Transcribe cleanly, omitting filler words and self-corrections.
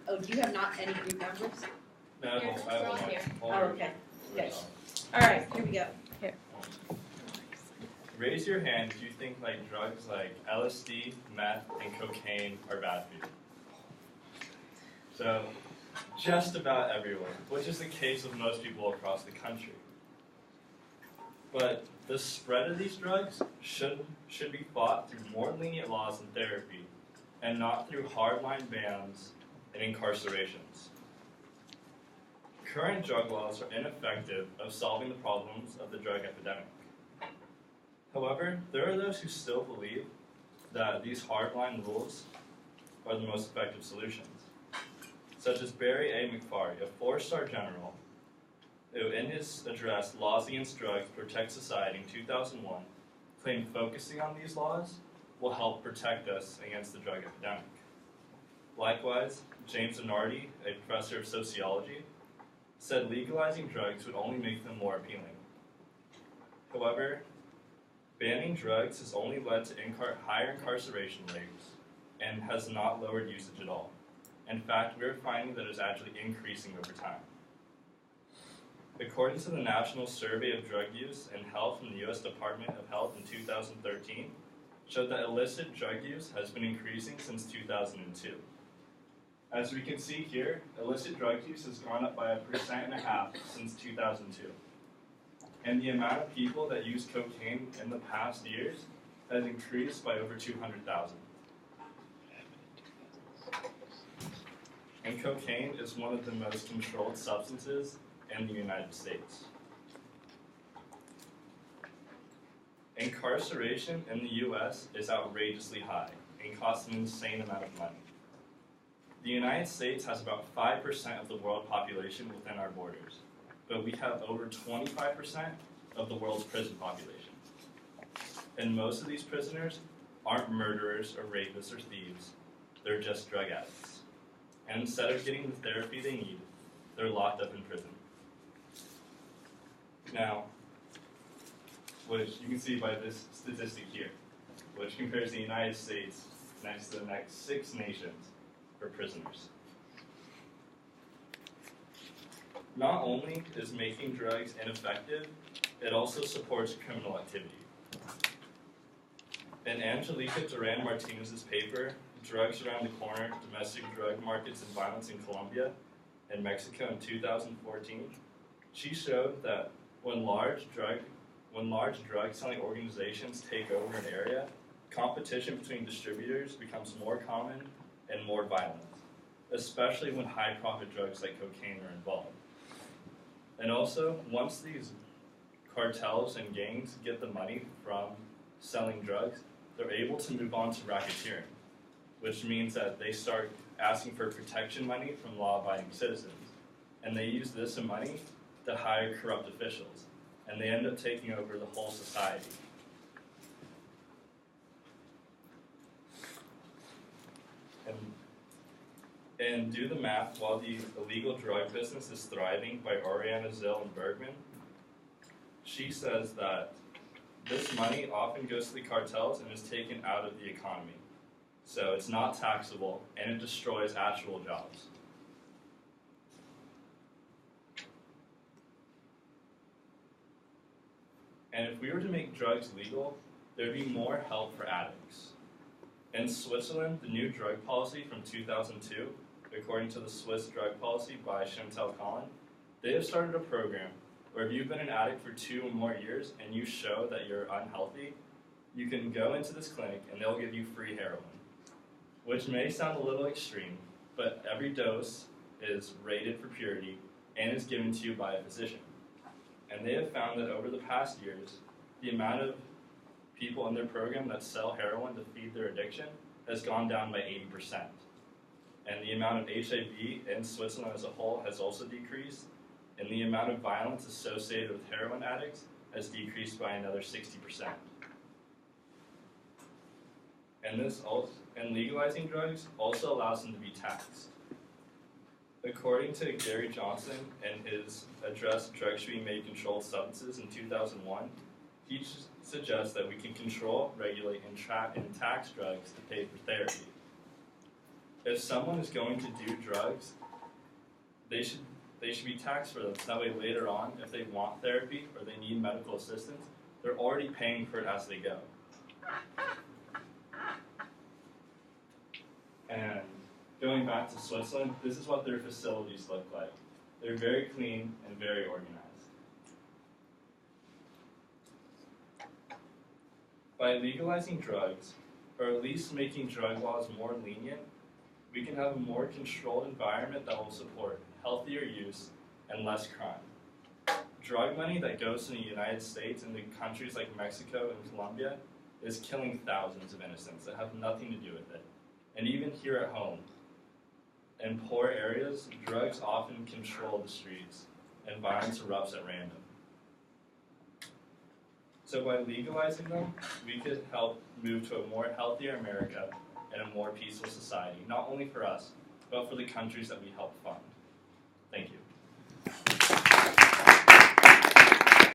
Oh, do you have not any group members? No, I have we're all one. here. Oh, okay. Good. All right, here we go. Raise your hand if you think like drugs like LSD, meth, and cocaine are bad for you. So, just about everyone, which is the case with most people across the country. But the spread of these drugs should be fought through more lenient laws and therapy, and not through hardline bans and incarcerations. Current drug laws are ineffective of solving the problems of the drug epidemic. However, there are those who still believe that these hardline rules are the most effective solutions, such as Barry A. McFarry, a four-star general, who in his address, Laws Against Drugs Protect Society in 2001, claimed focusing on these laws will help protect us against the drug epidemic. Likewise, James Zanardi, a professor of sociology, said legalizing drugs would only make them more appealing. However, banning drugs has only led to higher incarceration rates and has not lowered usage at all. In fact, we're finding that it's actually increasing over time. According to the National Survey of Drug Use and Health from the U.S. Department of Health in 2013, showed that illicit drug use has been increasing since 2002. As we can see here, illicit drug use has gone up by 1.5% since 2002. And the amount of people that use cocaine in the past years has increased by over 200,000. And cocaine is one of the most controlled substances in the United States. Incarceration in the U.S. is outrageously high and costs an insane amount of money. The United States has about 5% of the world population within our borders, but we have over 25% of the world's prison population. And most of these prisoners aren't murderers or rapists or thieves, they're just drug addicts. And instead of getting the therapy they need, they're locked up in prison. Now, which you can see by this statistic here, which compares the United States next to the next 6 nations for prisoners. Not only is making drugs ineffective, it also supports criminal activity. In Angelica Duran Martinez's paper, Drugs Around the Corner, Domestic Drug Markets and Violence in Colombia and Mexico in 2014, she showed that when large drug selling organizations take over an area, competition between distributors becomes more common and more violent, especially when high-profit drugs like cocaine are involved. And also, once these cartels and gangs get the money from selling drugs, they're able to move on to racketeering, which means that they start asking for protection money from law-abiding citizens. And they use this money to hire corrupt officials, and they end up taking over the whole society. And do the math, while the illegal drug business is thriving by Oriana Zill and Bergman, she says that this money often goes to the cartels and is taken out of the economy. So it's not taxable, and it destroys actual jobs. And if we were to make drugs legal, there'd be more help for addicts. In Switzerland, the new drug policy from 2002, according to the Swiss drug policy by Chantal Collin, they have started a program where if you've been an addict for 2 or more years and you show that you're unhealthy, you can go into this clinic and they'll give you free heroin, which may sound a little extreme, but every dose is rated for purity and is given to you by a physician. And they have found that over the past years, the amount of people in their program that sell heroin to feed their addiction has gone down by 80%. And the amount of HIV in Switzerland as a whole has also decreased, and the amount of violence associated with heroin addicts has decreased by another 60%. And legalizing drugs also allows them to be taxed. According to Gary Johnson in his address, Drugs Should Be Made Controlled Substances in 2001, he suggests that we can control, regulate, and tax drugs to pay for therapy. If someone is going to do drugs, they should be taxed for them. So that way later on, if they want therapy or they need medical assistance, they're already paying for it as they go. And going back to Switzerland, this is what their facilities look like. They're very clean and very organized. By legalizing drugs, or at least making drug laws more lenient, we can have a more controlled environment that will support healthier use and less crime. Drug money that goes to the United States and to countries like Mexico and Colombia is killing thousands of innocents that have nothing to do with it. And even here at home, in poor areas, drugs often control the streets and violence erupts at random. So by legalizing them, we could help move to a more healthier America and a more peaceful society, not only for us, but for the countries that we help fund.